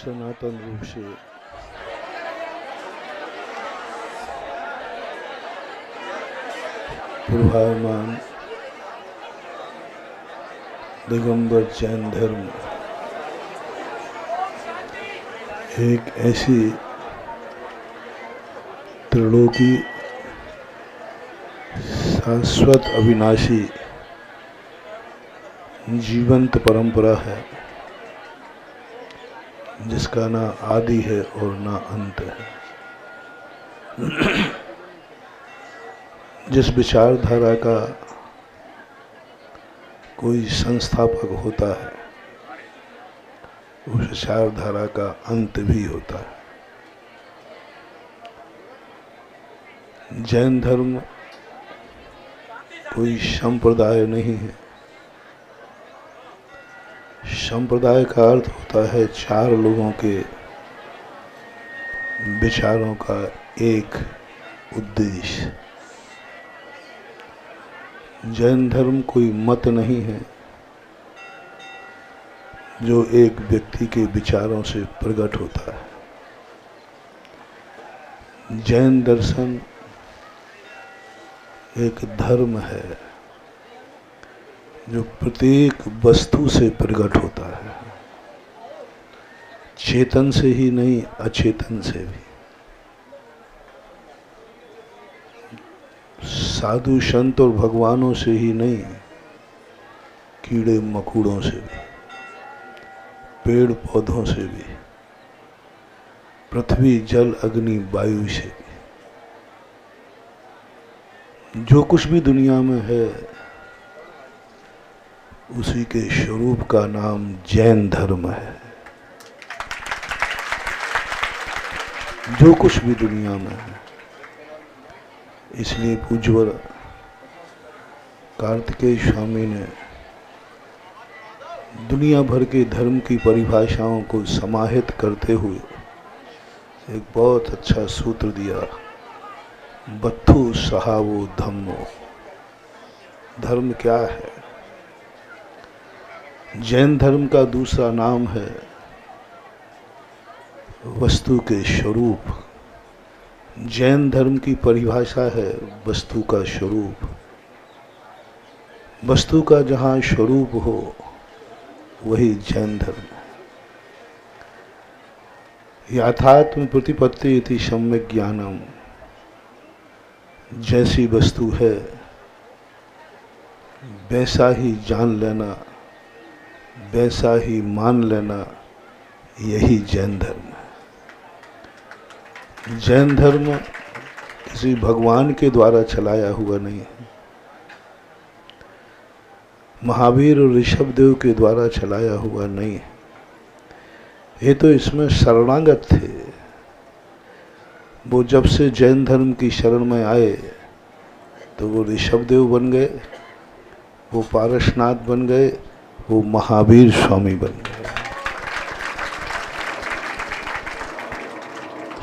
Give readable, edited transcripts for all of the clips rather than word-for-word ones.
सनातन रूप से प्रभावमान दिगंबर जैन धर्म एक ऐसी त्रिलोकी शाश्वत अविनाशी जीवंत परंपरा है जिसका ना आदि है और ना अंत है। जिस विचारधारा का कोई संस्थापक होता है उस विचारधारा का अंत भी होता है। जैन धर्म कोई संप्रदाय नहीं है। संप्रदाय का अर्थ होता है चार लोगों के विचारों का एक उद्देश्य। जैन धर्म कोई मत नहीं है जो एक व्यक्ति के विचारों से प्रकट होता है। जैन दर्शन एक धर्म है जो प्रत्येक वस्तु से प्रकट होता है, चेतन से ही नहीं अचेतन से भी, साधु संत और भगवानों से ही नहीं कीड़े मकोड़ों से भी, पेड़ पौधों से भी, पृथ्वी जल अग्नि वायु से भी। जो कुछ भी दुनिया में है उसी के स्वरूप का नाम जैन धर्म है। जो कुछ भी दुनिया में है। इसलिए पूज्यवर कार्तिकेय स्वामी ने दुनिया भर के धर्म की परिभाषाओं को समाहित करते हुए एक बहुत अच्छा सूत्र दिया, बत्थु सहावो धम्मो। धर्म क्या है? जैन धर्म का दूसरा नाम है वस्तु के स्वरूप। जैन धर्म की परिभाषा है वस्तु का स्वरूप। वस्तु का जहाँ स्वरूप हो वही जैन धर्म है। याथात्म प्रतिपत्ति इति सम्यक ज्ञानम। जैसी वस्तु है वैसा ही जान लेना, वैसा ही मान लेना, यही जैन धर्म है। जैन धर्म किसी भगवान के द्वारा चलाया हुआ नहीं है, महावीर और ऋषभदेव के द्वारा चलाया हुआ नहीं है। ये तो इसमें शरणागत थे। वो जब से जैन धर्म की शरण में आए तो वो ऋषभदेव बन गए, वो पारसनाथ बन गए, वो महावीर स्वामी बन गए।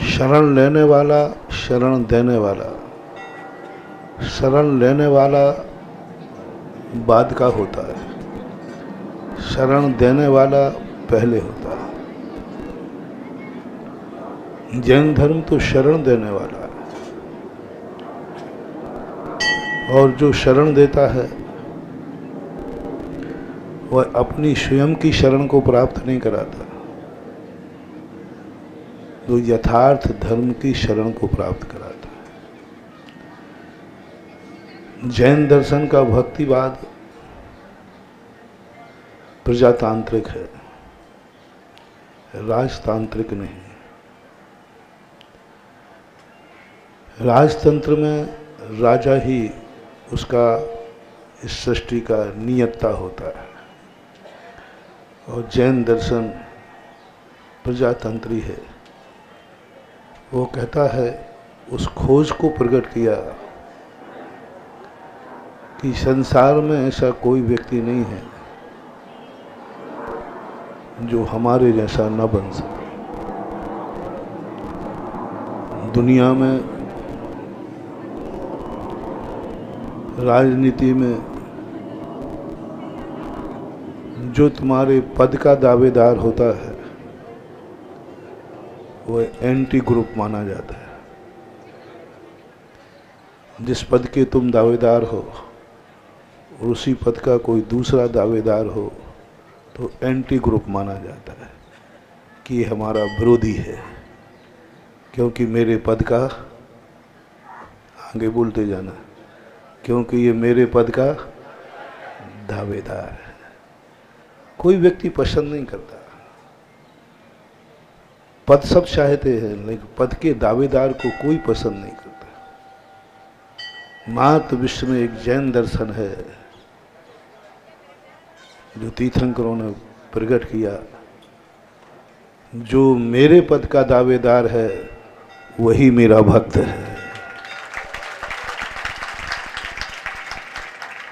शरण लेने वाला, शरण देने वाला। शरण लेने वाला बाद का होता है, शरण देने वाला पहले होता है। जैन धर्म तो शरण देने वाला है, और जो शरण देता है वह अपनी स्वयं की शरण को प्राप्त नहीं कराता, तो यथार्थ धर्म की शरण को प्राप्त कराता है। जैन दर्शन का भक्तिवाद प्रजातांत्रिक है, राजतांत्रिक नहीं। राजतंत्र में राजा ही उसका इस सृष्टि का नियंता होता है, और जैन दर्शन प्रजातंत्री है। वो कहता है, उस खोज को प्रकट किया कि संसार में ऐसा कोई व्यक्ति नहीं है जो हमारे जैसा न बन सके। दुनिया में, राजनीति में जो तुम्हारे पद का दावेदार होता है वो एंटी ग्रुप माना जाता है। जिस पद के तुम दावेदार हो और उसी पद का कोई दूसरा दावेदार हो तो एंटी ग्रुप माना जाता है कि ये हमारा विरोधी है, क्योंकि मेरे पद का, आगे बोलते जाना, क्योंकि ये मेरे पद का दावेदार है। कोई व्यक्ति पसंद नहीं करता, पद सब चाहते हैं, लेकिन पद के दावेदार को कोई पसंद नहीं करता। मात विश्व में एक जैन दर्शन है जो तीर्थंकरों ने प्रकट किया, जो मेरे पद का दावेदार है वही मेरा भक्त है।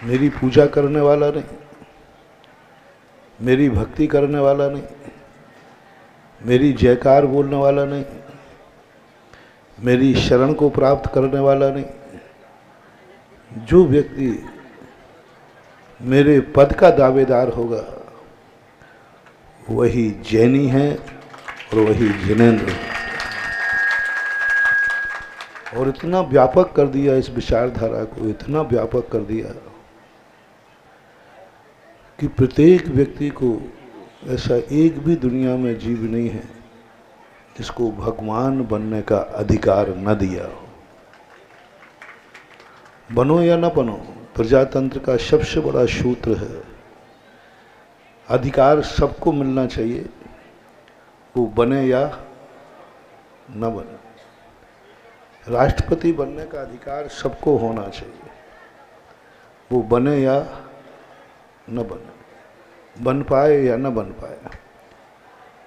मेरी पूजा करने वाला नहीं, मेरी भक्ति करने वाला नहीं, मेरी जयकार बोलने वाला नहीं, मेरी शरण को प्राप्त करने वाला नहीं, जो व्यक्ति मेरे पद का दावेदार होगा वही जैनी है और वही जिनेंद्र है। और इतना व्यापक कर दिया इस विचारधारा को, इतना व्यापक कर दिया कि प्रत्येक व्यक्ति को ऐसा एक भी दुनिया में जीव नहीं है जिसको भगवान बनने का अधिकार न दिया हो। बनो या न बनो, प्रजातंत्र का सबसे बड़ा सूत्र है, अधिकार सबको मिलना चाहिए, वो बने या न बने। राष्ट्रपति बनने का अधिकार सबको होना चाहिए, वो बने या न बने, बन पाए या न बन पाए।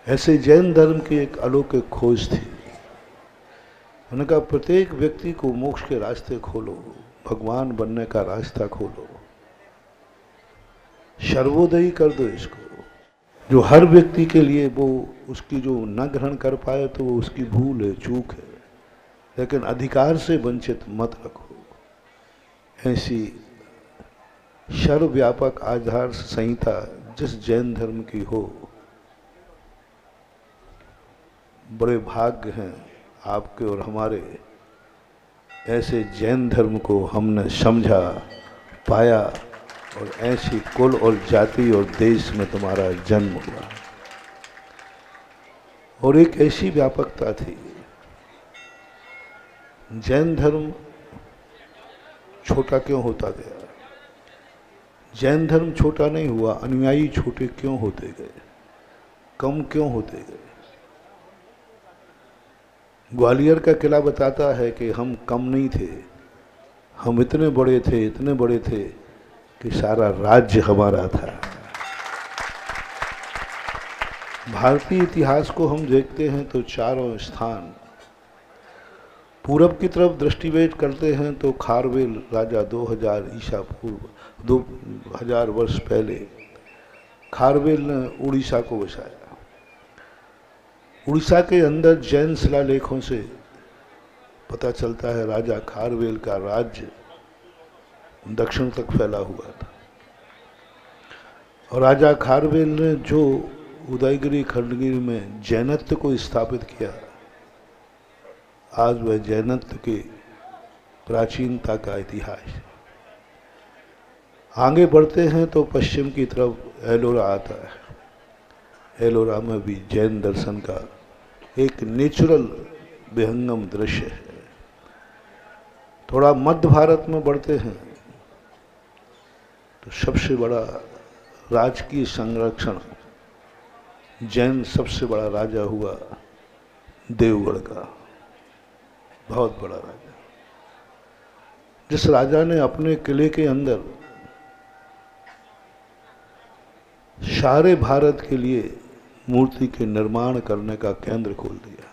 ऐसे जैन धर्म की एक अलौकिक खोज थी। उन्होंने कहा प्रत्येक व्यक्ति को मोक्ष के रास्ते खोलो, भगवान बनने का रास्ता खोलो, सर्वोदयी कर दो इसको। जो हर व्यक्ति के लिए वो उसकी जो न ग्रहण कर पाए तो वो उसकी भूल है, चूक है, लेकिन अधिकार से वंचित मत रखो। ऐसी सर्वव्यापक आधार संहिता जिस जैन धर्म की हो, बड़े भाग्य हैं आपके और हमारे, ऐसे जैन धर्म को हमने समझा, पाया, और ऐसी कुल और जाति और देश में तुम्हारा जन्म हुआ। और एक ऐसी व्यापकता थी। जैन धर्म छोटा क्यों होता गया? जैन धर्म छोटा नहीं हुआ, अनुयायी छोटे क्यों होते गए, कम क्यों होते गए? ग्वालियर का किला बताता है कि हम कम नहीं थे, हम इतने बड़े थे, इतने बड़े थे कि सारा राज्य हमारा था। भारतीय इतिहास को हम देखते हैं तो चारों स्थान, पूरब की तरफ दृष्टिवेद करते हैं तो खारवेल राजा 2000 ईसा पूर्व, 2000 वर्ष पहले खारवेल ने उड़ीसा को बसाया। उड़ीसा के अंदर जैन शिलालेखों से पता चलता है राजा खारवेल का राज्य दक्षिण तक फैला हुआ था। और राजा खारवेल ने जो उदयगिरी खंडगिरी में जैनत्व को स्थापित किया, आज वह जैनत्व की प्राचीनता का इतिहास है। आगे बढ़ते हैं तो पश्चिम की तरफ एलोरा आता है। एलोरा में भी जैन दर्शन का एक नेचुरल विहंगम दृश्य है। थोड़ा मध्य भारत में बढ़ते हैं तो सबसे बड़ा राजकीय संरक्षण जैन सबसे बड़ा राजा हुआ देवगढ़ का, बहुत बड़ा राजा, जिस राजा ने अपने किले के अंदर सारे भारत के लिए मूर्ति के निर्माण करने का केंद्र खोल दिया।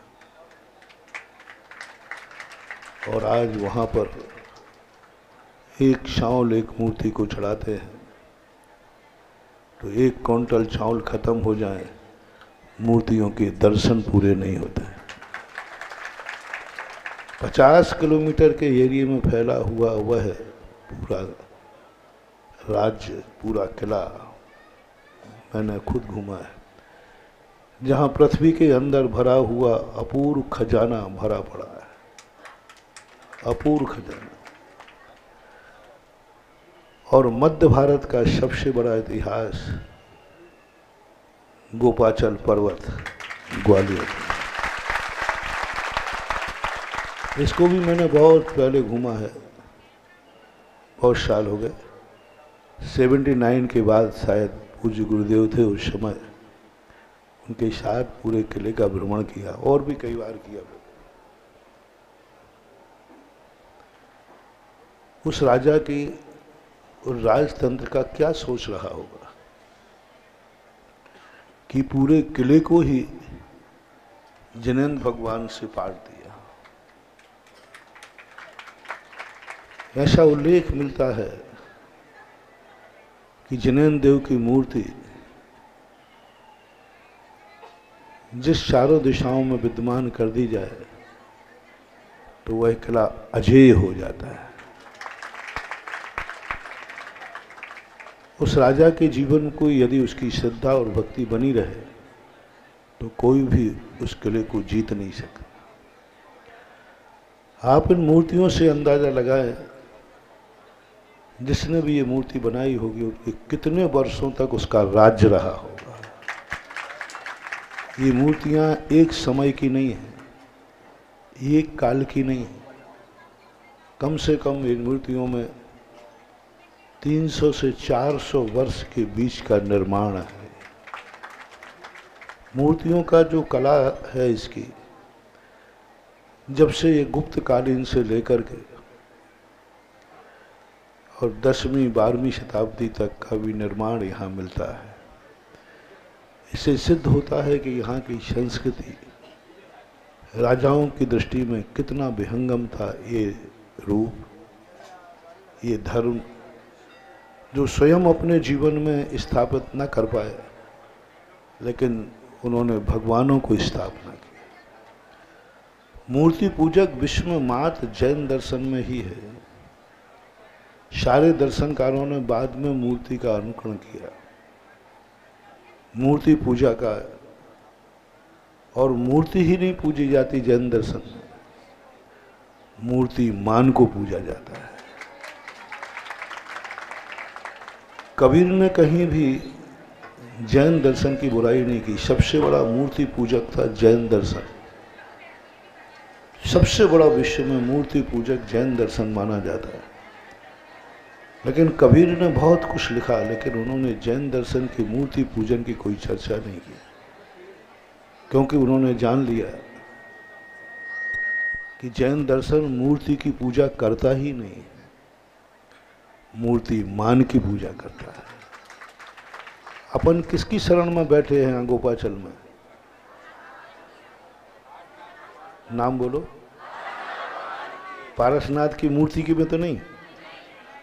और आज वहां पर एक चावल एक मूर्ति को चढ़ाते हैं तो 1 क्विंटल चावल खत्म हो जाए, मूर्तियों के दर्शन पूरे नहीं होते। 50 किलोमीटर के एरिया में फैला हुआ वह पूरा राज्य, पूरा किला मैंने खुद घूमा है। जहाँ पृथ्वी के अंदर भरा हुआ अपूर्व खजाना भरा पड़ा है, अपूर्व खजाना। और मध्य भारत का सबसे बड़ा इतिहास गोपाचल पर्वत ग्वालियर। इसको भी मैंने बहुत पहले घूमा है, बहुत साल हो गए। 79 के बाद शायद पूज्य गुरुदेव थे उस समय, उनके साथ पूरे किले का भ्रमण किया और भी कई बार किया। उस राजा की और राजतंत्र का क्या सोच रहा होगा कि पूरे किले को ही जिनेंद्र भगवान से पाट दिया। ऐसा उल्लेख मिलता है कि जिनेंद्र देव की मूर्ति जिस चारों दिशाओं में विद्यमान कर दी जाए तो वह किला अजेय हो जाता है। उस राजा के जीवन को यदि उसकी श्रद्धा और भक्ति बनी रहे तो कोई भी उस किले को जीत नहीं सकता। आप इन मूर्तियों से अंदाजा लगाएं, जिसने भी ये मूर्ति बनाई होगी उसके कितने वर्षों तक उसका राज्य रहा होगा। ये मूर्तियां एक समय की नहीं है, एक काल की नहीं है। कम से कम इन मूर्तियों में 300 से 400 वर्ष के बीच का निर्माण है। मूर्तियों का जो कला है इसकी, जब से ये गुप्त कालीन से लेकर के और 10वीं 12वीं शताब्दी तक का भी निर्माण यहाँ मिलता है। इससे सिद्ध होता है कि यहाँ की संस्कृति राजाओं की दृष्टि में कितना विहंगम था। ये रूप, ये धर्म जो स्वयं अपने जीवन में स्थापित न कर पाए, लेकिन उन्होंने भगवानों को स्थापना की। मूर्ति पूजक विश्व में मात्र जैन दर्शन में ही है। सारे दर्शनकारों ने बाद में मूर्ति का अनुकरण किया, मूर्ति पूजा का। और मूर्ति ही नहीं पूजी जाती जैन दर्शन में, मूर्ति मान को पूजा जाता है। कबीर ने कहीं भी जैन दर्शन की बुराई नहीं की। सबसे बड़ा मूर्ति पूजक था जैन दर्शन। सबसे बड़ा विश्व में मूर्ति पूजक जैन दर्शन माना जाता है। लेकिन कबीर ने बहुत कुछ लिखा, लेकिन उन्होंने जैन दर्शन की मूर्ति पूजन की कोई चर्चा नहीं की, क्योंकि उन्होंने जान लिया कि जैन दर्शन मूर्ति की पूजा करता ही नहीं, मूर्ति मान की पूजा करता है। अपन किसकी शरण में बैठे हैं गोपाचल में? नाम बोलो। पारसनाथ की मूर्ति की में तो नहीं,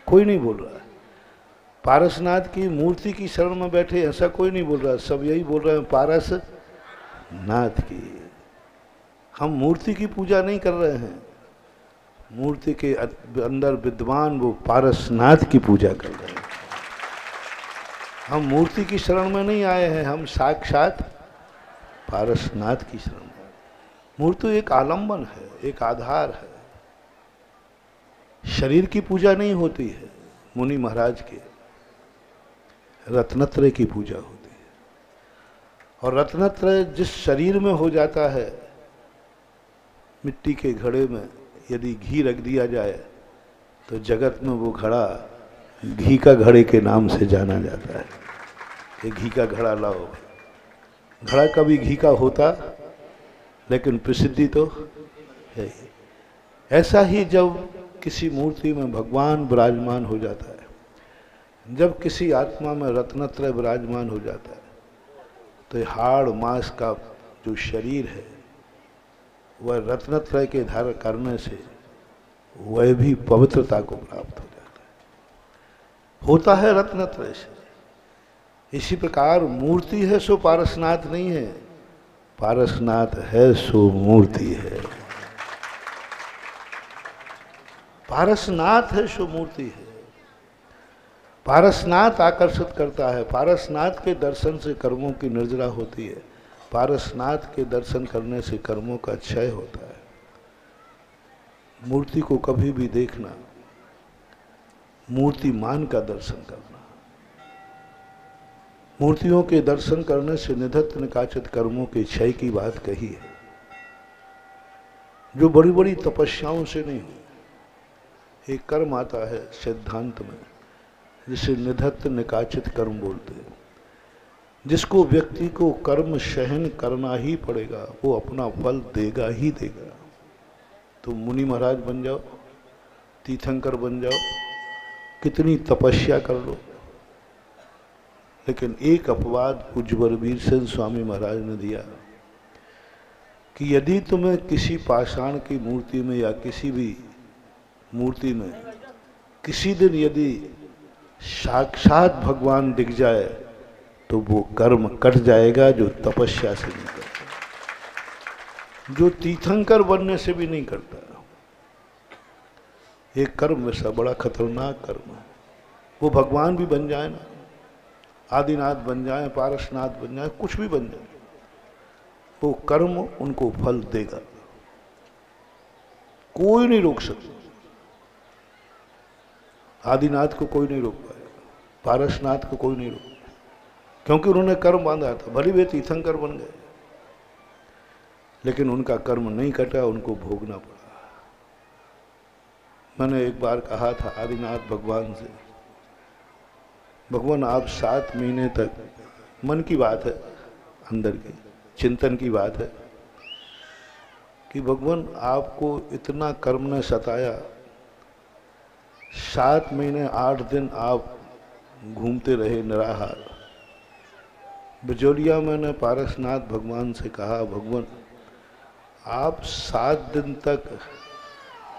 कोई नहीं बोल रहा है। पारसनाथ की मूर्ति की शरण में बैठे ऐसा कोई नहीं बोल रहा। सब यही बोल रहे हैं पारसनाथ की। हम मूर्ति की पूजा नहीं कर रहे हैं, मूर्ति के अंदर विद्वान वो पारसनाथ की पूजा कर रहे हैं। हम मूर्ति की शरण में नहीं आए हैं, हम साक्षात पारसनाथ की शरण में। मूर्ति एक आलंबन है, एक आधार है। शरीर की पूजा नहीं होती है। मुनि महाराज के रत्नत्रय की पूजा होती है। और रत्नत्रय जिस शरीर में हो जाता है, मिट्टी के घड़े में यदि घी रख दिया जाए तो जगत में वो घड़ा घी का घड़े के नाम से जाना जाता है। ये घी का घड़ा लाओ। घड़ा कभी घी का होता, लेकिन प्रसिद्धि तो है ही। ऐसा ही जब किसी मूर्ति में भगवान विराजमान हो जाता है, जब किसी आत्मा में रत्नत्रय विराजमान हो जाता है, तो हाड़ मांस का जो शरीर है वह रत्नत्रय के धारण करने से वह भी पवित्रता को प्राप्त हो जाता है, होता है रत्नत्रय से। इसी प्रकार मूर्ति है सो पारसनाथ नहीं है, पारसनाथ है सो मूर्ति है। पारसनाथ है सो मूर्ति है। पारसनाथ आकर्षित करता है। पारसनाथ के दर्शन से कर्मों की निर्जरा होती है। पारसनाथ के दर्शन करने से कर्मों का क्षय होता है। मूर्ति को कभी भी देखना, मूर्तिमान का दर्शन करना। मूर्तियों के दर्शन करने से निधत्त निकाचित कर्मों के क्षय की बात कही है, जो बड़ी बड़ी तपस्याओं से नहीं हुई। एक कर्म आता है सिद्धांत में जिसे निधत्त निकाचित कर्म बोलते हैं, जिसको व्यक्ति को कर्म सहन करना ही पड़ेगा, वो अपना फल देगा ही देगा। तो मुनि महाराज बन जाओ, तीर्थंकर बन जाओ, कितनी तपस्या कर लो, लेकिन एक अपवाद पूज्य बलबीर सिंह स्वामी महाराज ने दिया कि यदि तुम्हें किसी पाषाण की मूर्ति में या किसी भी मूर्ति में किसी दिन यदि साक्षात भगवान दिख जाए तो वो कर्म कट जाएगा जो तपस्या से नहीं करता, जो तीर्थंकर बनने से भी नहीं करता। ये कर्म वैसा बड़ा खतरनाक कर्म है। वो भगवान भी बन जाए ना, आदिनाथ बन जाए, पारसनाथ बन जाए, कुछ भी बन जाए, वो कर्म उनको फल देगा, कोई नहीं रोक सकता। आदिनाथ को कोई नहीं रोक पाएगा, पारसनाथ को कोई नहीं रोक, क्योंकि उन्होंने कर्म बांधा था। भले वे तीर्थंकर बन गए, लेकिन उनका कर्म नहीं कटा, उनको भोगना पड़ा। मैंने एक बार कहा था आदिनाथ भगवान से, भगवान आप 7 महीने तक, मन की बात है, अंदर की चिंतन की बात है, कि भगवान आपको इतना कर्म ने सताया, 7 महीने 8 दिन आप घूमते रहे निराहार। बिजोलिया मैंने पारसनाथ भगवान से कहा, भगवान आप 7 दिन तक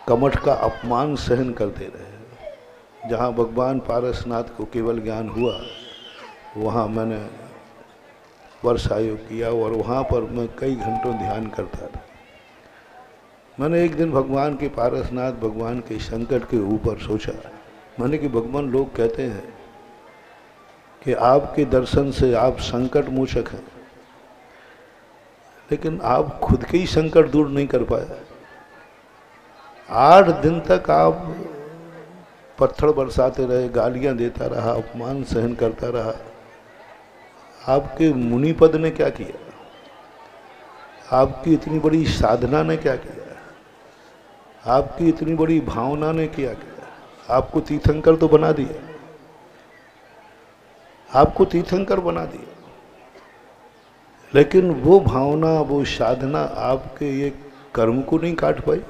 कमठ का अपमान सहन करते रहे। जहाँ भगवान पारसनाथ को केवल ज्ञान हुआ, वहाँ मैंने वर्षायोग किया और वहाँ पर मैं कई घंटों ध्यान करता था। मैंने एक दिन भगवान के, पारसनाथ भगवान के संकट के ऊपर सोचा, मैंने कि भगवान लोग कहते हैं कि आपके दर्शन से आप संकट मोचक हैं, लेकिन आप खुद के ही संकट दूर नहीं कर पाए। 8 दिन तक आप पत्थर बरसाते रहे, गालियां देता रहा, अपमान सहन करता रहा। आपके मुनि पद ने क्या किया? आपकी इतनी बड़ी साधना ने क्या किया? आपकी इतनी बड़ी भावना ने क्या किया? आपको तीर्थंकर तो बना दिया, आपको तीर्थंकर बना दिया, लेकिन वो भावना, वो साधना आपके ये कर्म को नहीं काट पाई।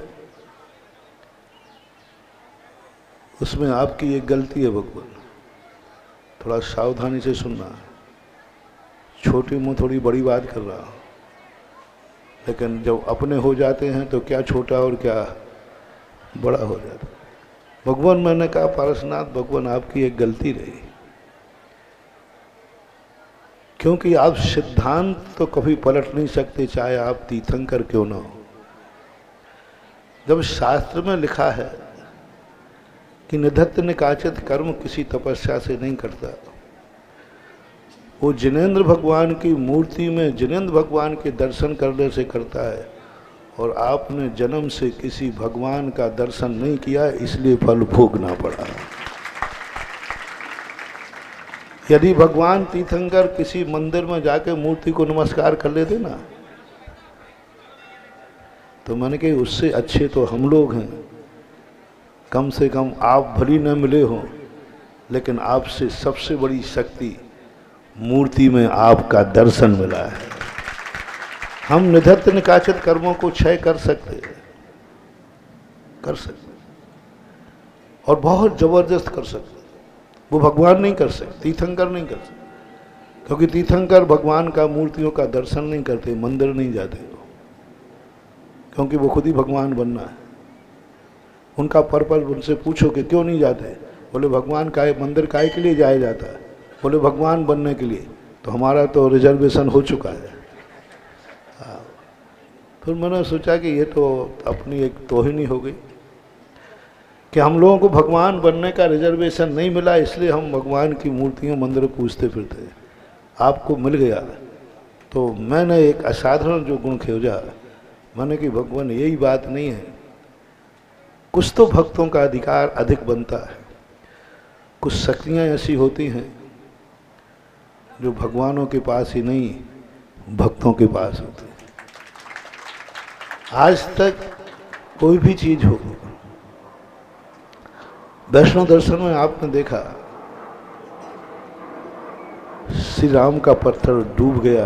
उसमें आपकी एक गलती है भगवान, थोड़ा सावधानी से सुनना। छोटी मुँह थोड़ी बड़ी बात कर रहा हूँ, लेकिन जब अपने हो जाते हैं तो क्या छोटा और क्या बड़ा हो जाता। भगवान, मैंने कहा पारसनाथ भगवान आपकी एक गलती रही, क्योंकि आप सिद्धांत तो कभी पलट नहीं सकते, चाहे आप तीर्थंकर क्यों ना हो। जब शास्त्र में लिखा है कि निधत्त निकाचित कर्म किसी तपस्या से नहीं करता, वो जिनेंद्र भगवान की मूर्ति में जिनेंद्र भगवान के दर्शन करने से करता है, और आपने जन्म से किसी भगवान का दर्शन नहीं किया, इसलिए फल भोगना पड़ा। यदि भगवान तीर्थंकर किसी मंदिर में जाके मूर्ति को नमस्कार कर लेते ना, तो मैंने कही उससे अच्छे तो हम लोग हैं। कम से कम आप भली न मिले हो, लेकिन आपसे सबसे बड़ी शक्ति मूर्ति में आपका दर्शन मिला है। हम निधत्त निकाचित कर्मों को क्षय कर सकते हैं, कर सकते, और बहुत जबरदस्त कर सकते। वो भगवान नहीं कर सकते, तीर्थंकर नहीं कर सकते, क्योंकि तीर्थंकर भगवान का मूर्तियों का दर्शन नहीं करते, मंदिर नहीं जाते, क्योंकि वो खुद ही भगवान बनना है। उनका पर्पस उनसे पूछो कि क्यों नहीं जाते, बोले भगवान का मंदिर काहे के लिए जाया जाता है? बोले भगवान बनने के लिए। तो हमारा तो रिजर्वेशन हो चुका है। फिर मैंने सोचा कि ये तो अपनी एक तोहिनी हो गई कि हम लोगों को भगवान बनने का रिजर्वेशन नहीं मिला, इसलिए हम भगवान की मूर्तियों मंदिर पूजते फिरते। आपको मिल गया, तो मैंने एक असाधारण जो गुण खोजा, मैंने कि भगवान यही बात नहीं है, कुछ तो भक्तों का अधिकार अधिक बनता है, कुछ शक्तियाँ ऐसी होती हैं जो भगवानों के पास ही नहीं भक्तों के पास होती है। आज तक कोई भी चीज हो, वैष्णव दर्शन में आपने देखा श्री राम का पत्थर डूब गया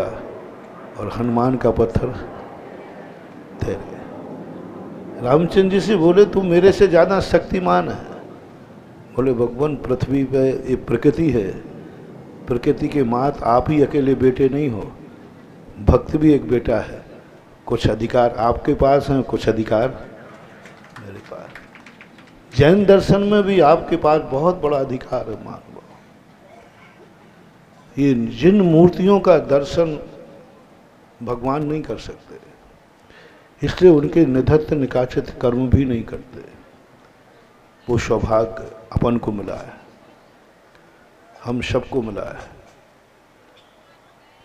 और हनुमान का पत्थर तैर गया। रामचंद्र जी से बोले तू मेरे से ज्यादा शक्तिमान है। बोले भगवान पृथ्वी पे ये प्रकृति है, प्रकृति के मात आप ही अकेले बेटे नहीं हो, भक्त भी एक बेटा है। कुछ अधिकार आपके पास हैं, कुछ अधिकार मेरे पास। जैन दर्शन में भी आपके पास बहुत बड़ा अधिकार है। मान लो ये जिन मूर्तियों का दर्शन भगवान नहीं कर सकते, इसलिए उनके निधत्त निकाचित कर्म भी नहीं करते। वो सौभाग्य अपन को मिला है, हम सबको मिला है।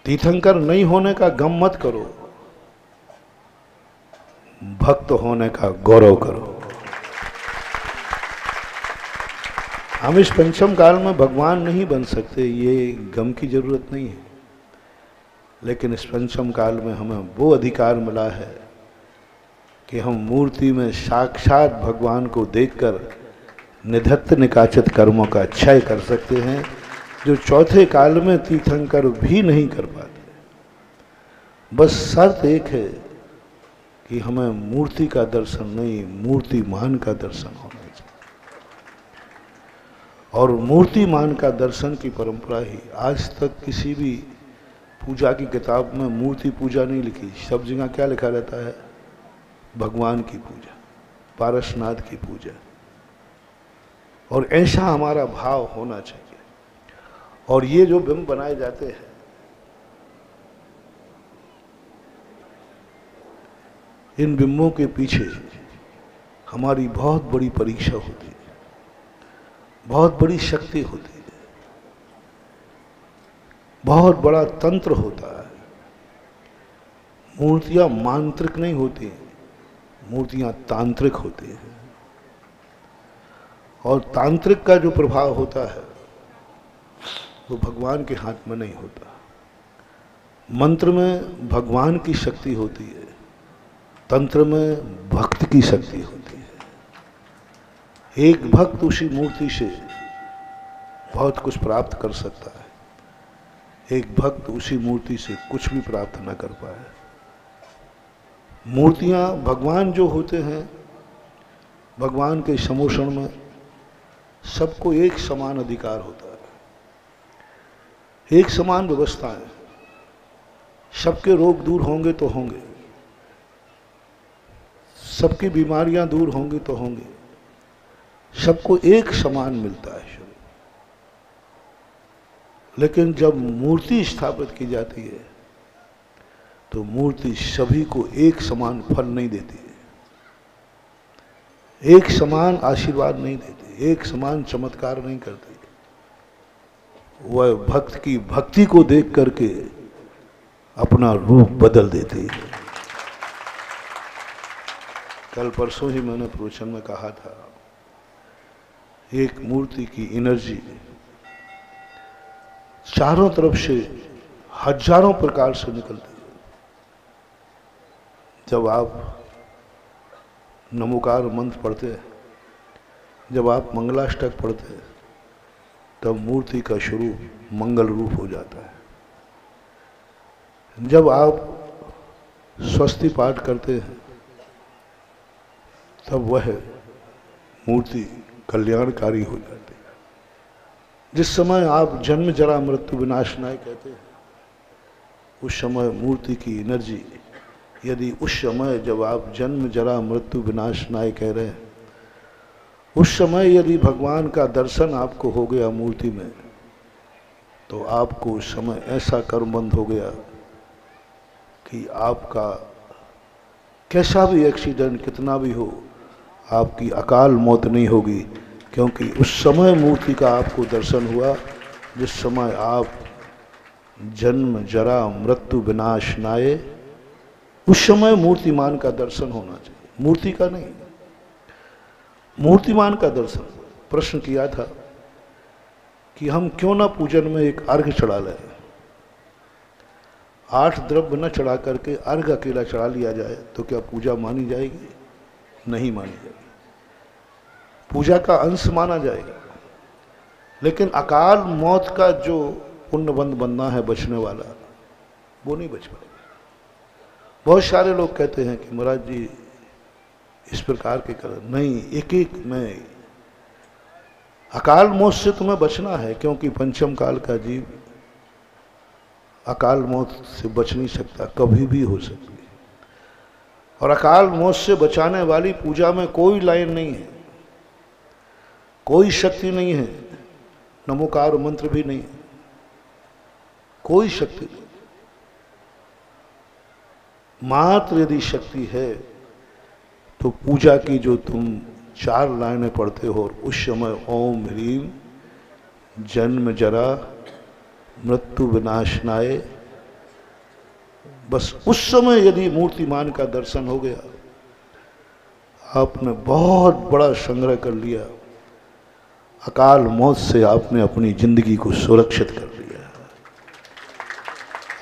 तीर्थंकर नहीं होने का गम मत करो, भक्त होने का गौरव करो। हम इस पंचम काल में भगवान नहीं बन सकते, ये गम की जरूरत नहीं है, लेकिन इस पंचम काल में हमें वो अधिकार मिला है कि हम मूर्ति में साक्षात भगवान को देखकर निधत्त निकाचित कर्मों का क्षय कर सकते हैं, जो चौथे काल में तीर्थंकर भी नहीं कर पाते। बस शर्त एक है कि हमें मूर्ति का दर्शन नहीं, मूर्तिमान का दर्शन होना चाहिए। और मूर्तिमान का दर्शन की परंपरा ही आज तक किसी भी पूजा की किताब में मूर्ति पूजा नहीं लिखी। सब जगह क्या लिखा रहता है? भगवान की पूजा, पारसनाथ की पूजा। और ऐसा हमारा भाव होना चाहिए। और ये जो बिंब बनाए जाते हैं, इन बिंबों के पीछे हमारी बहुत बड़ी परीक्षा होती है, बहुत बड़ी शक्ति होती है, बहुत बड़ा तंत्र होता है। मूर्तियां मांत्रिक नहीं होती, मूर्तियां तांत्रिक होती हैं। और तांत्रिक का जो प्रभाव होता है वो भगवान के हाथ में नहीं होता। मंत्र में भगवान की शक्ति होती है, तंत्र में भक्त की शक्ति होती है। एक भक्त उसी मूर्ति से बहुत कुछ प्राप्त कर सकता है, एक भक्त उसी मूर्ति से कुछ भी प्राप्त न कर पाए। मूर्तियां भगवान जो होते हैं, भगवान के समोषण में सबको एक समान अधिकार होता है, एक समान व्यवस्था है। सबके रोग दूर होंगे तो होंगे, सबकी बीमारियां दूर होंगी तो होंगी, सबको एक समान मिलता है शरीर। लेकिन जब मूर्ति स्थापित की जाती है तो मूर्ति सभी को एक समान फल नहीं देती है, एक समान आशीर्वाद नहीं देती, एक समान चमत्कार नहीं करती। वह भक्त की भक्ति को देख करके अपना रूप बदल देती है। कल परसों ही मैंने प्रवचन में कहा था, एक मूर्ति की एनर्जी चारों तरफ से हजारों प्रकार से निकलती है। जब आप नमोकार मंत्र पढ़ते हैं, जब आप मंगलाष्टक पढ़ते हैं, तब मूर्ति का स्वरूप मंगल रूप हो जाता है। जब आप स्वस्ति पाठ करते हैं, तब वह मूर्ति कल्याणकारी हो जाती है। जिस समय आप जन्म जरा मृत्यु विनाशनाय कहते हैं, उस समय मूर्ति की एनर्जी, यदि उस समय जब आप जन्म जरा मृत्यु विनाशनाय कह रहे हैं, उस समय यदि भगवान का दर्शन आपको हो गया मूर्ति में, तो आपको उस समय ऐसा कर्म बंद हो गया कि आपका कैसा भी एक्सीडेंट कितना भी हो, आपकी अकाल मौत नहीं होगी। क्योंकि उस समय मूर्ति का आपको दर्शन हुआ जिस समय आप जन्म जरा मृत्यु विनाशनाय, उस समय मूर्तिमान का दर्शन होना चाहिए, मूर्ति का नहीं, मूर्तिमान का दर्शन। प्रश्न किया था कि हम क्यों ना पूजन में एक अर्घ चढ़ा लें, 8 द्रव्य न चढ़ा करके अर्घ अकेला चढ़ा लिया जाए तो क्या पूजा मानी जाएगी? नहीं मानी जाएगी, पूजा का अंश माना जाएगा। लेकिन अकाल मौत का जो पुण्यबंध बनना है बचने वाला, वो नहीं बच पाएगा। बहुत सारे लोग कहते हैं कि महाराज जी इस प्रकार के कर नहीं, एक एक में अकाल मौत से तुम्हें बचना है, क्योंकि पंचम काल का जीव अकाल मौत से बच नहीं सकता, कभी भी हो सकती है। और अकाल मौत से बचाने वाली पूजा में कोई लाइन नहीं है, कोई शक्ति नहीं है, नमोकार मंत्र भी नहीं है, कोई शक्ति नहीं। मात्र यदि शक्ति है तो पूजा की जो तुम 4 लाइनें पढ़ते हो, और उस समय ओम ह्रीम जन्म जरा मृत्यु विनाशनाय, बस उस समय यदि मूर्तिमान का दर्शन हो गया, आपने बहुत बड़ा संग्रह कर लिया, अकाल मौत से आपने अपनी जिंदगी को सुरक्षित कर लिया।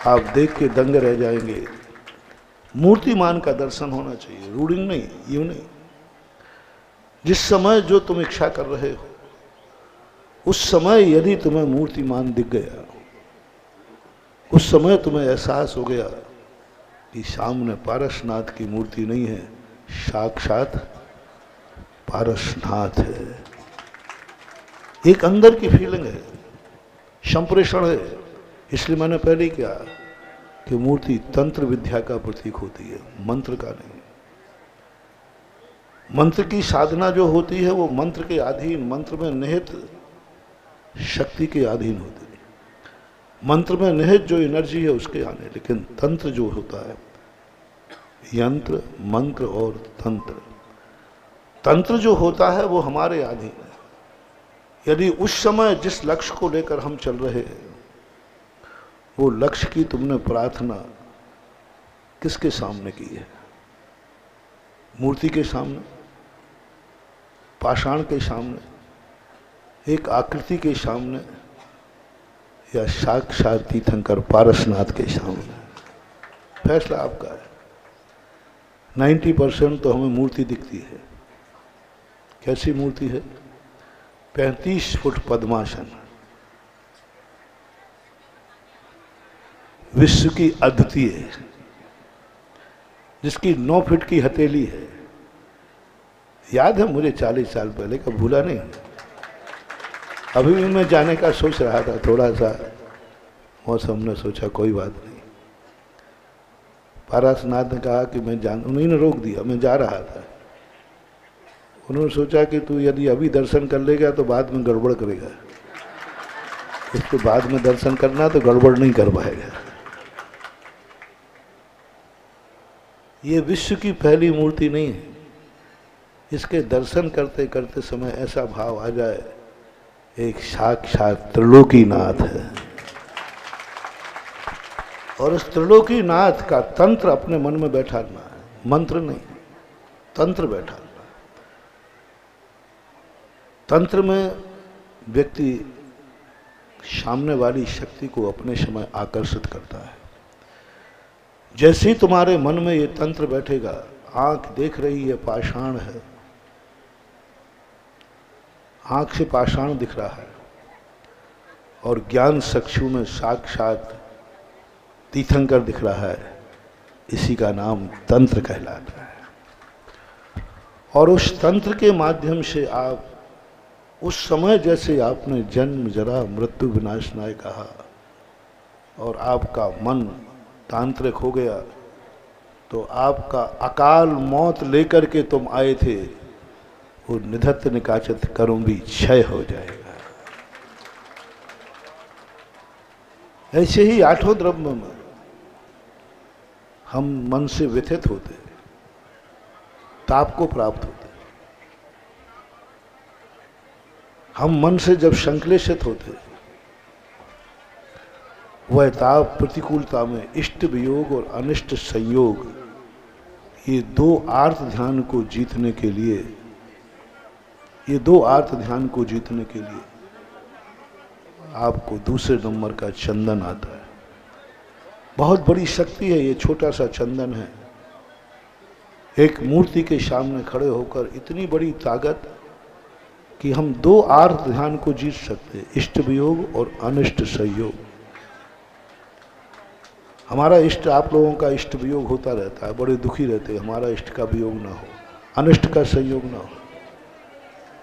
आप देख के दंग रह जाएंगे। मूर्तिमान का दर्शन होना चाहिए, रूढ़िंग नहीं, यूं नहीं। जिस समय जो तुम इच्छा कर रहे हो, उस समय यदि तुम्हें मूर्तिमान दिख गया, उस समय तुम्हें एहसास हो गया कि सामने पारसनाथ की मूर्ति नहीं है, साक्षात पारसनाथ है, एक अंदर की फीलिंग है, संप्रेषण है। इसलिए मैंने पहले ही कहा कि मूर्ति तंत्र विद्या का प्रतीक होती है, मंत्र का नहीं। मंत्र की साधना जो होती है वो मंत्र के अधीन, मंत्र में निहित शक्ति के अधीन होती है, मंत्र में निहित जो एनर्जी है उसके आने। लेकिन तंत्र जो होता है, यंत्र मंत्र और तंत्र, तंत्र जो होता है वो हमारे अधीन है। यदि उस समय जिस लक्ष्य को लेकर हम चल रहे हैं, वो लक्ष्य की तुमने प्रार्थना किसके सामने की है? मूर्ति के सामने, पाषाण के सामने, एक आकृति के सामने, या साक्षात तीर्थंकर पारसनाथ के सामने? फैसला आपका है। 90% तो हमें मूर्ति दिखती है। कैसी मूर्ति है? 35 फुट पद्मासन, विश्व की अद्वितीय, जिसकी 9 फीट की हथेली है। याद है मुझे 40 साल पहले का, भूला नहीं। अभी भी मैं जाने का सोच रहा था, थोड़ा सा मौसम ने सोचा कोई बात नहीं। पारसनाथ ने कहा कि मैं जान, उन्हीं ने रोक दिया, मैं जा रहा था। उन्होंने सोचा कि तू यदि अभी दर्शन कर लेगा तो बाद में गड़बड़ करेगा, इसके बाद में दर्शन करना तो गड़बड़ नहीं कर पाएगा। ये विश्व की पहली मूर्ति नहीं है। इसके दर्शन करते करते समय ऐसा भाव आ जाए, एक साक्षात त्रिलोकीनाथ है। और इस त्रिलोकीनाथ का तंत्र अपने मन में बैठाना है, मंत्र नहीं, तंत्र बैठाना। तंत्र में व्यक्ति सामने वाली शक्ति को अपने समय आकर्षित करता है। जैसे ही तुम्हारे मन में ये तंत्र बैठेगा, आंख देख रही है पाषाण है, आंख से पाषाण दिख रहा है, और ज्ञान चक्षु में साक्षात तीर्थंकर दिख रहा है, इसी का नाम तंत्र कहलाता है। और उस तंत्र के माध्यम से आप उस समय, जैसे आपने जन्म जरा मृत्यु विनाशनाय कहा और आपका मन तांत्रिक हो गया, तो आपका अकाल मौत लेकर के तुम आए थे, वो निधत्त निकाचित कर्म भी क्षय हो जाएगा। ऐसे ही 8 द्रव्य में हम मन से व्यथित होते, ताप को प्राप्त होते। हम मन से जब संक्लेशित होते, वह ताप प्रतिकूलता में इष्ट वियोग और अनिष्ट संयोग, ये दो आर्त ध्यान को जीतने के लिए, ये दो आर्त ध्यान को जीतने के लिए आपको दूसरे नंबर का चंदन आता है। बहुत बड़ी शक्ति है ये छोटा सा चंदन है। एक मूर्ति के सामने खड़े होकर इतनी बड़ी ताकत कि हम दो आर्त ध्यान को जीत सकते हैं, इष्ट वियोग और अनिष्ट संयोग। हमारा इष्ट, आप लोगों का इष्ट वियोग होता रहता है, बड़े दुखी रहते हैं, हमारा इष्ट का वियोग ना हो, अनिष्ट का संयोग ना हो।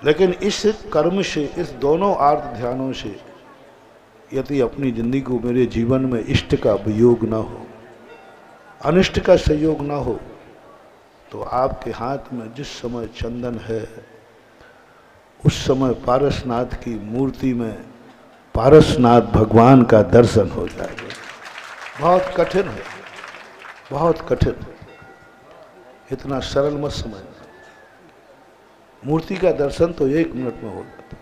लेकिन इस कर्म से, इस दोनों आर्त ध्यानों से यदि अपनी जिंदगी को, मेरे जीवन में इष्ट का वियोग ना हो, अनिष्ट का संयोग ना हो, तो आपके हाथ में जिस समय चंदन है उस समय पारसनाथ की मूर्ति में पारसनाथ भगवान का दर्शन हो जाएगा। बहुत कठिन है, बहुत कठिन, इतना सरल मत समझना। मूर्ति का दर्शन तो 1 मिनट में हो जाता।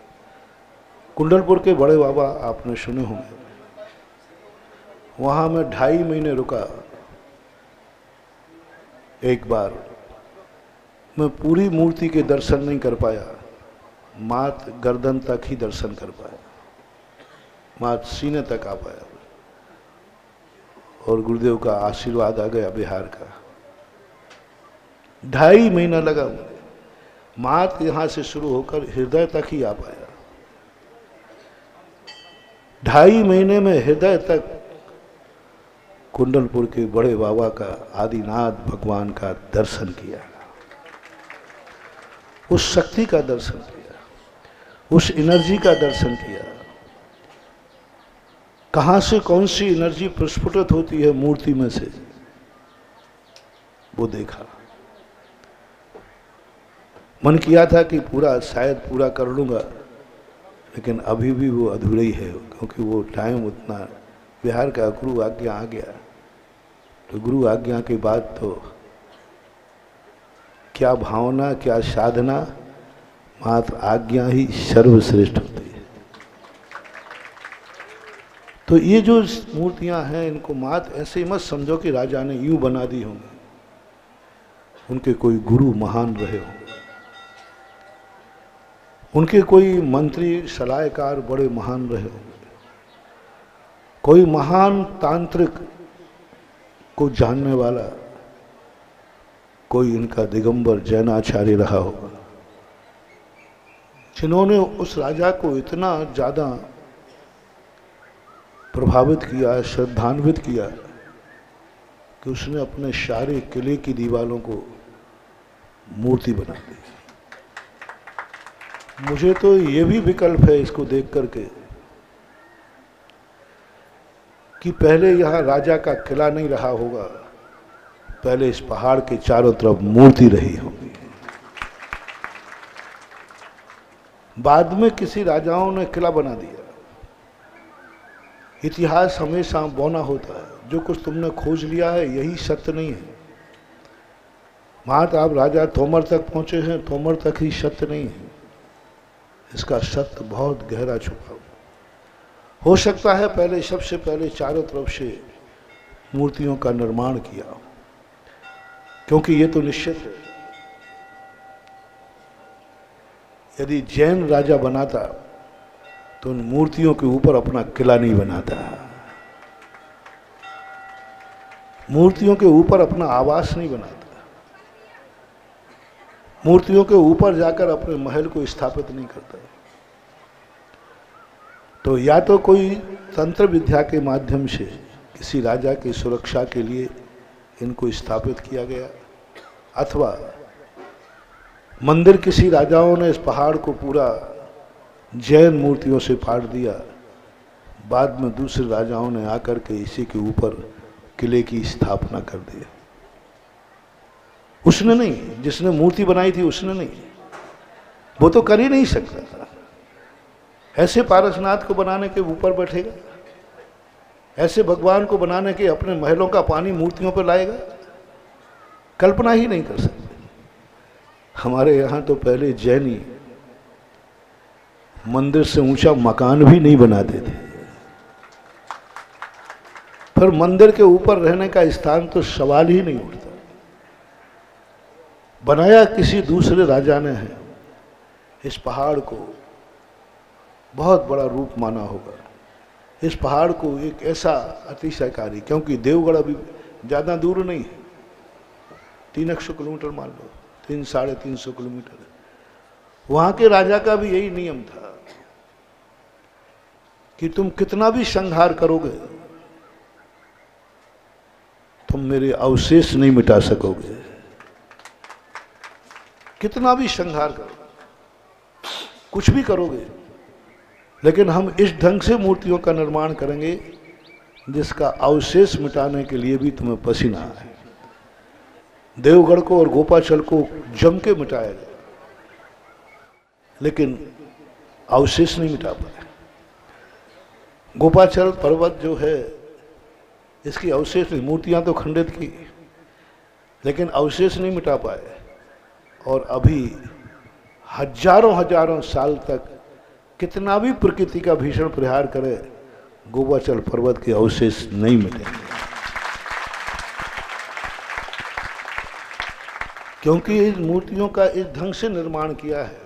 कुंडलपुर के बड़े बाबा आपने सुने होंगे, वहां मैं 2.5 महीने रुका। एक बार मैं पूरी मूर्ति के दर्शन नहीं कर पाया, मात गर्दन तक ही दर्शन कर पाया, मात सीने तक आ पाया, और गुरुदेव का आशीर्वाद आ गया बिहार का। 2.5 महीना लगा मुझे, मात यहां से शुरू होकर हृदय तक ही आ पाया। 2.5 महीने में हृदय तक कुंडलपुर के बड़े बाबा का, आदिनाथ भगवान का दर्शन किया, उस शक्ति का दर्शन किया, उस एनर्जी का दर्शन किया। कहां से कौन सी एनर्जी प्रस्फुटित होती है मूर्ति में से, वो देखा। मन किया था कि पूरा, शायद पूरा कर लूंगा, लेकिन अभी भी वो अधूरा ही है, क्योंकि वो टाइम उतना, बिहार का गुरु आज्ञा आ गया, तो गुरु आज्ञा के बाद तो क्या भावना, क्या साधना, मात्र आज्ञा ही सर्वश्रेष्ठ होती है। तो ये जो मूर्तियां हैं, इनको मात ऐसे ही मत समझो कि राजा ने यूं बना दी होंगी, उनके कोई गुरु महान रहे होंगे, उनके कोई मंत्री सलाहकार बड़े महान रहे होंगे, कोई महान तांत्रिक को जानने वाला कोई इनका दिगंबर जैनाचार्य रहा होगा, जिन्होंने उस राजा को इतना ज्यादा प्रभावित किया, श्रद्धान्वित किया कि उसने अपने सारे किले की दीवारों को मूर्ति बना दी। मुझे तो ये भी विकल्प है इसको देख करके कि पहले यहाँ राजा का किला नहीं रहा होगा, पहले इस पहाड़ के चारों तरफ मूर्ति रही होगी। बाद में किसी राजाओं ने किला बना दिया। इतिहास हमेशा बौना होता है, जो कुछ तुमने खोज लिया है यही सत्य नहीं है। मात आप राजा तोमर तक पहुंचे हैं, तोमर तक ही सत्य नहीं है, इसका सत्य बहुत गहरा छुपा हो सकता है। पहले, सबसे पहले चारों तरफ से मूर्तियों का निर्माण किया, क्योंकि ये तो निश्चित है, यदि जैन राजा बनाता तो उन मूर्तियों के ऊपर अपना किला नहीं बनाता, मूर्तियों के ऊपर अपना आवास नहीं बनाता, मूर्तियों के ऊपर जाकर अपने महल को स्थापित नहीं करता। तो या तो कोई तंत्र विद्या के माध्यम से किसी राजा की सुरक्षा के लिए इनको स्थापित किया गया, अथवा मंदिर किसी राजाओं ने इस पहाड़ को पूरा जैन मूर्तियों से फाड़ दिया, बाद में दूसरे राजाओं ने आकर के इसी के ऊपर किले की स्थापना कर दी। उसने नहीं, जिसने मूर्ति बनाई थी उसने नहीं, वो तो कर ही नहीं सकता था। ऐसे पारसनाथ को बनाने के ऊपर बैठेगा, ऐसे भगवान को बनाने के अपने महलों का पानी मूर्तियों पर लाएगा, कल्पना ही नहीं कर सकते। हमारे यहाँ तो पहले जैनी मंदिर से ऊंचा मकान भी नहीं बनाते थे, फिर मंदिर के ऊपर रहने का स्थान तो सवाल ही नहीं उठता। बनाया किसी दूसरे राजा ने है, इस पहाड़ को बहुत बड़ा रूप माना होगा। इस पहाड़ को एक ऐसा अतिशयकारी, क्योंकि देवगढ़ अभी ज़्यादा दूर नहीं है, 300 किलोमीटर मान लो, 300-350 किलोमीटर। वहाँ के राजा का भी यही नियम था कि तुम कितना भी संहार करोगे, तुम मेरे अवशेष नहीं मिटा सकोगे। कितना भी संहार करो, कुछ भी करोगे, लेकिन हम इस ढंग से मूर्तियों का निर्माण करेंगे जिसका अवशेष मिटाने के लिए भी तुम्हें पसीना आए। देवगढ़ को और गोपाचल को जम के मिटाया गया, लेकिन अवशेष नहीं मिटा पाए। गोपाचल पर्वत जो है, इसकी अवशेष नहीं, मूर्तियां तो खंडित की, लेकिन अवशेष नहीं मिटा पाए। और अभी हजारों साल तक कितना भी प्रकृति का भीषण प्रहार करे, गोपाचल पर्वत के अवशेष नहीं मिटेंगे, क्योंकि इन मूर्तियों का इस ढंग से निर्माण किया है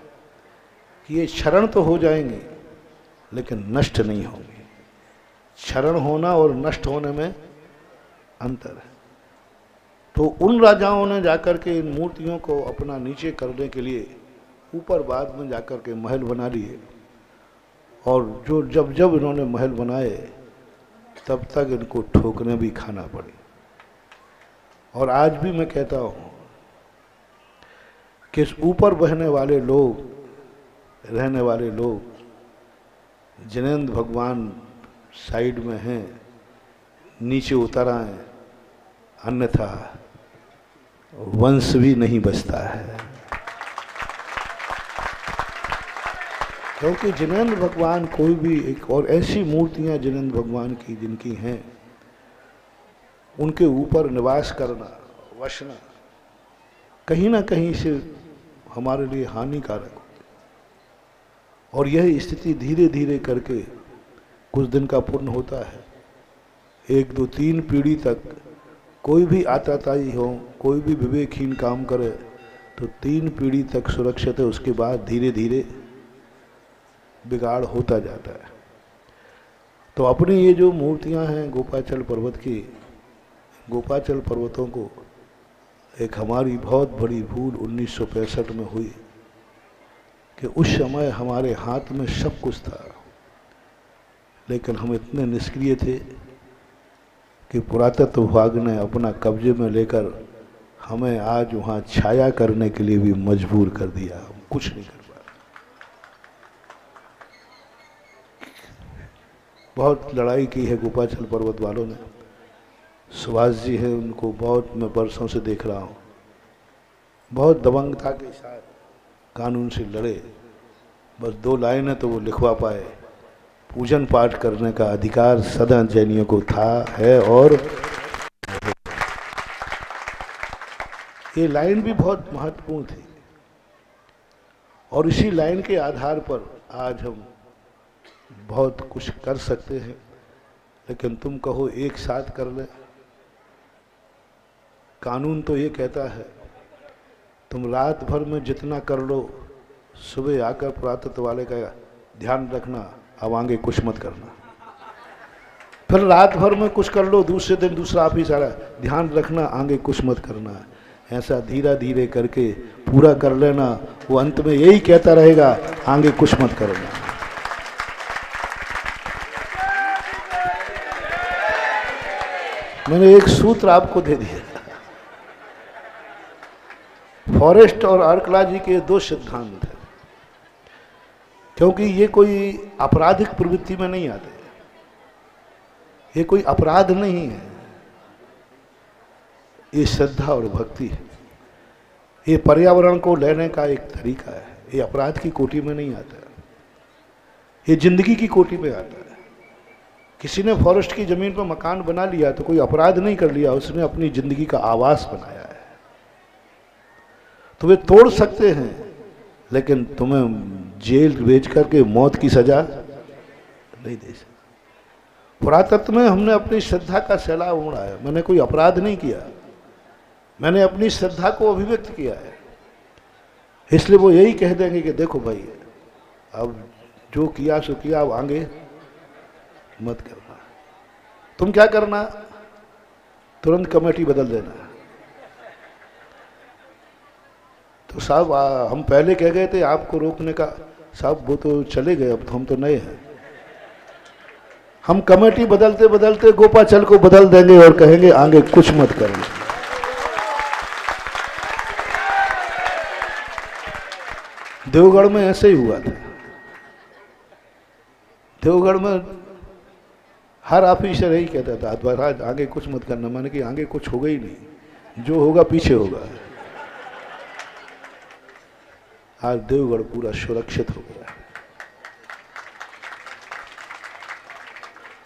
कि ये क्षरण तो हो जाएंगे लेकिन नष्ट नहीं होंगे। क्षरण होना और नष्ट होने में अंतर है। तो उन राजाओं ने जाकर के इन मूर्तियों को अपना नीचे करने के लिए ऊपर बाद में जाकर के महल बना लिए, और जो जब इन्होंने महल बनाए तब तक इनको ठोकरें भी खाना पड़ी। और आज भी मैं कहता हूँ कि इस ऊपर बहने वाले लोग, रहने वाले लोग, जिनेंद्र भगवान साइड में हैं, नीचे उतर आए, अन्यथा वंश भी नहीं बचता है। क्योंकि जिनेंद्र भगवान कोई भी एक, और ऐसी मूर्तियां जिनेंद्र भगवान की जिनकी हैं, उनके ऊपर निवास करना, वसना कहीं ना कहीं से हमारे लिए हानिकारक हो। और यह स्थिति धीरे धीरे करके कुछ दिन का पूर्ण होता है। 1, 2, 3 पीढ़ी तक कोई भी आताताई हो, कोई भी विवेकहीन काम करे तो 3 पीढ़ी तक सुरक्षित है, उसके बाद धीरे धीरे बिगाड़ होता जाता है। तो अपनी ये जो मूर्तियां हैं गोपाचल पर्वत की, गोपाचल पर्वतों को एक हमारी बहुत बड़ी भूल 1965 में हुई कि उस समय हमारे हाथ में सब कुछ था, लेकिन हम इतने निष्क्रिय थे कि पुरातत्व विभाग ने अपना कब्जे में लेकर हमें आज वहाँ छाया करने के लिए भी मजबूर कर दिया। हम कुछ नहीं कर पाए। बहुत लड़ाई की है गोपाचल पर्वत वालों ने। सुभाष जी हैं, उनको बहुत मैं बरसों से देख रहा हूँ, बहुत दबंगता के साथ कानून से लड़े। बस 2 लाइनें तो वो लिखवा पाए, पूजन पाठ करने का अधिकार सदा जैनियों को था, है और ये लाइन भी बहुत महत्वपूर्ण थी। और इसी लाइन के आधार पर आज हम बहुत कुछ कर सकते हैं। लेकिन तुम कहो एक साथ कर ले, कानून तो ये कहता है तुम रात भर में जितना कर लो, सुबह आकर पुरातत्व वाले का ध्यान रखना, अब आगे कुछ मत करना। फिर रात भर में कुछ कर लो, दूसरे दिन दूसरा ऑफिस आ रहा है, ध्यान रखना, आगे कुछ मत करना। ऐसा धीरे धीरे करके पूरा कर लेना, वो अंत में यही कहता रहेगा आगे कुछ मत करना। मैंने एक सूत्र आपको दे दिया। फॉरेस्ट और आर्कियोलॉजी के 2 सिद्धांत हैं, क्योंकि ये कोई आपराधिक प्रवृत्ति में नहीं आते, ये कोई अपराध नहीं है, ये श्रद्धा और भक्ति है। ये पर्यावरण को लेने का एक तरीका है, ये अपराध की कोटि में नहीं आता, ये जिंदगी की कोटि में आता है। किसी ने फॉरेस्ट की जमीन पर मकान बना लिया तो कोई अपराध नहीं कर लिया, उसने अपनी जिंदगी का आवास बनाया है। तो वे तोड़ सकते हैं, लेकिन तुम्हें जेल भेज करके मौत की सजा नहीं दे सकते। पुरातत्व में हमने अपनी श्रद्धा का सैलाब उमड़ाया। मैंने कोई अपराध नहीं किया, मैंने अपनी श्रद्धा को अभिव्यक्त किया है। इसलिए वो यही कह देंगे कि देखो भाई, अब जो किया सो किया, अब आगे मत करना। तुम क्या करना, तुरंत कमेटी बदल देना। तो साहब हम पहले कह गए थे आपको रोकने का, साहब वो तो चले गए, अब तो हम तो नए हैं। हम कमेटी बदलते बदलते गोपाचल को बदल देंगे और कहेंगे आगे कुछ मत करना। देवगढ़ में ऐसे ही हुआ था। देवगढ़ में हर ऑफिसर यही कहता था, महाराज आगे कुछ मत करना। मैंने कि आगे कुछ होगा ही नहीं, जो होगा पीछे होगा। आज देवगढ़ पूरा सुरक्षित हो गया।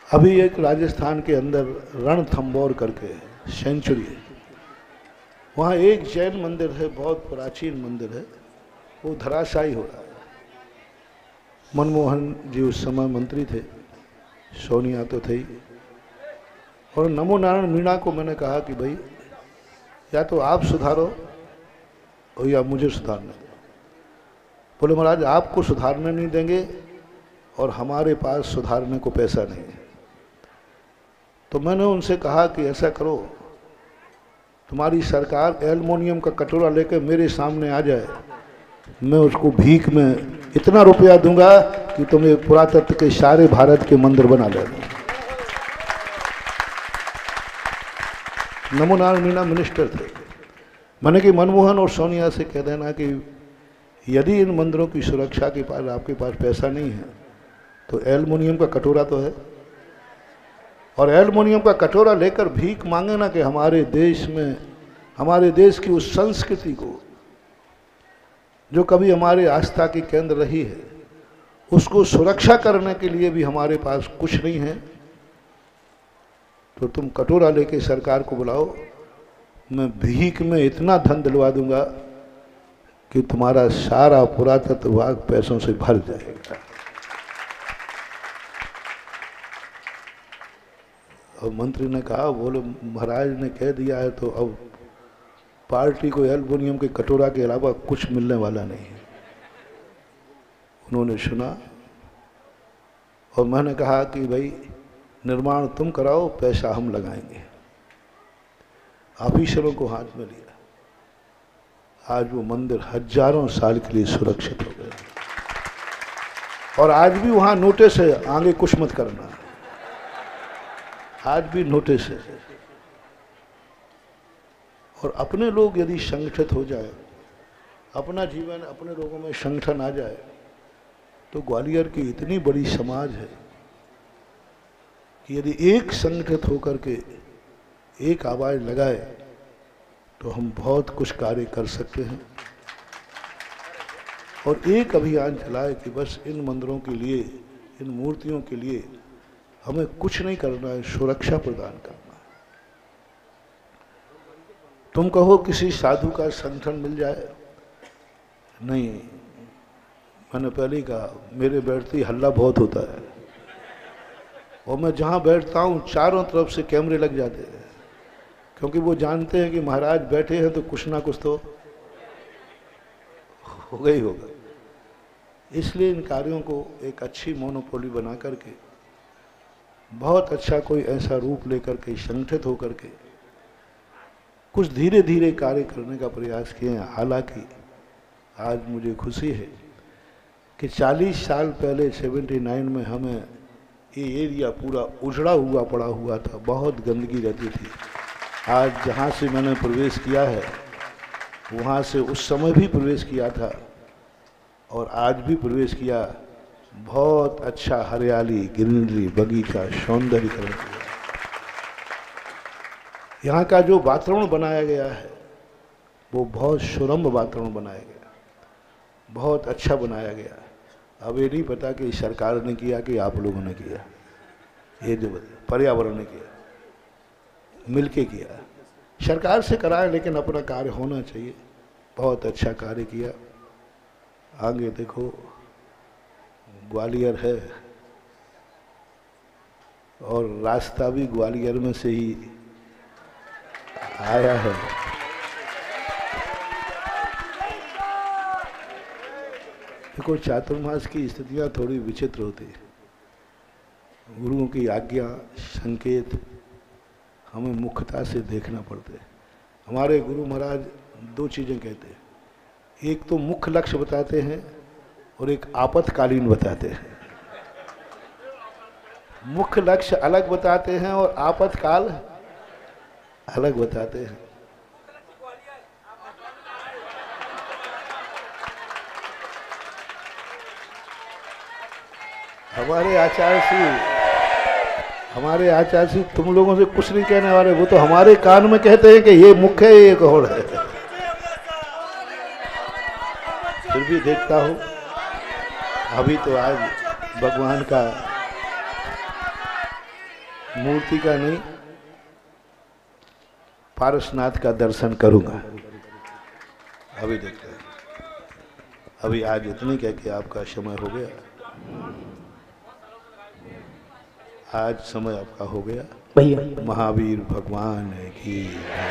अभी एक राजस्थान के अंदर रणथंबोर करके सेंचुरी है, वहाँ एक जैन मंदिर है, बहुत प्राचीन मंदिर है, वो धराशायी हो रहा है। मनमोहन जी उस समय मंत्री थे, सोनिया तो थी, और नमो नारायण मीणा को मैंने कहा कि भाई या तो आप सुधारो और या मुझे सुधारने दो। बोले महाराज आपको सुधारने नहीं देंगे और हमारे पास सुधारने को पैसा नहीं है। तो मैंने उनसे कहा कि ऐसा करो, तुम्हारी सरकार एल्युमिनियम का कटोरा लेकर मेरे सामने आ जाए, मैं उसको भीख में इतना रुपया दूंगा कि तुम्हें पुरातत्व के सारे भारत के मंदिर बना लेना। नमो नारायण मीणा मिनिस्टर थे। मैंने कि मनमोहन और सोनिया से कह देना कि यदि इन मंदिरों की सुरक्षा के पास आपके पास पैसा नहीं है तो एल्युमिनियम का कटोरा तो है, और एल्युमिनियम का कटोरा लेकर भीख मांगे ना कि हमारे देश में, हमारे देश की उस संस्कृति को जो कभी हमारे आस्था की केंद्र रही है, उसको सुरक्षा करने के लिए भी हमारे पास कुछ नहीं है। तो तुम कटोरा लेके सरकार को बुलाओ, मैं भीख में इतना धन दिलवा दूंगा कि तुम्हारा सारा पुरातत्व विभाग पैसों से भर जाएगा। और मंत्री ने कहा, बोले महाराज ने कह दिया है तो अब पार्टी को एल्युमिनियम के कटोरा के अलावा कुछ मिलने वाला नहीं है। उन्होंने सुना और मैंने कहा कि भाई निर्माण तुम कराओ, पैसा हम लगाएंगे। ऑफिसरों को हाथ में लिया, आज वो मंदिर हजारों साल के लिए सुरक्षित हो गए। और आज भी वहां नोटिस है, आगे कुछ मत करना, आज भी नोटिस है। और अपने लोग यदि संगठित हो जाए, अपना जीवन अपने लोगों में संगठन आ जाए, तो ग्वालियर की इतनी बड़ी समाज है कि यदि एक संगठित होकर के एक आवाज लगाए तो हम बहुत कुछ कार्य कर सकते हैं। और एक अभियान चलाए कि बस इन मंदिरों के लिए, इन मूर्तियों के लिए हमें कुछ नहीं करना है, सुरक्षा प्रदान करना है। तुम कहो किसी साधु का संगठन मिल जाए, नहीं, मैंने पहले ही कहा मेरे बैठते ही हल्ला बहुत होता है, और मैं जहाँ बैठता हूँ चारों तरफ से कैमरे लग जाते हैं, क्योंकि वो जानते हैं कि महाराज बैठे हैं तो कुछ ना कुछ तो होगा ही होगा। इसलिए इन कार्यों को एक अच्छी मोनोपोली बना करके, बहुत अच्छा कोई ऐसा रूप लेकर के, संगठित होकर के कुछ धीरे धीरे कार्य करने का प्रयास किए हैं। हालांकि आज मुझे खुशी है कि 40 साल पहले 79 में हमें ये एरिया पूरा उजड़ा हुआ पड़ा हुआ था, बहुत गंदगी रहती थी। आज जहाँ से मैंने प्रवेश किया है, वहाँ से उस समय भी प्रवेश किया था और आज भी प्रवेश किया, बहुत अच्छा हरियाली, ग्रीनरी, बगीचा, सौंदर्यीकरण किया। यहाँ का जो वातावरण बनाया गया है वो बहुत सुरम्य वातावरण बनाया गया, बहुत अच्छा बनाया गया। अब ये नहीं पता कि सरकार ने किया कि आप लोगों ने किया, ये जो पर्यावरण ने किया, मिलके किया। सरकार से कराए लेकिन अपना कार्य होना चाहिए। बहुत अच्छा कार्य किया। आगे देखो ग्वालियर है, और रास्ता भी ग्वालियर में से ही आया है। देखो, चातुर्मास की स्थितियां थोड़ी विचित्र होती है। गुरुओं की आज्ञा, संकेत हमें मुख्यता से देखना पड़ते हैं। हमारे गुरु महाराज दो चीजें कहते हैं, एक तो मुख्य लक्ष्य बताते हैं और एक आपातकालीन बताते हैं। मुख्य लक्ष्य अलग बताते हैं और आपातकाल अलग बताते हैं। हमारे आचार्य श्री तुम लोगों से कुछ नहीं कहने वाले, वो तो हमारे कान में कहते हैं कि ये मुख्य है, ये गौड़ है। फिर भी देखता हूं, अभी तो आज भगवान का मूर्ति का नहीं, पारसनाथ का दर्शन करूंगा। अभी देखते हैं। अभी आज इतनी कह के आपका समय हो गया। आज समय आपका हो गया। भैया महावीर भगवान की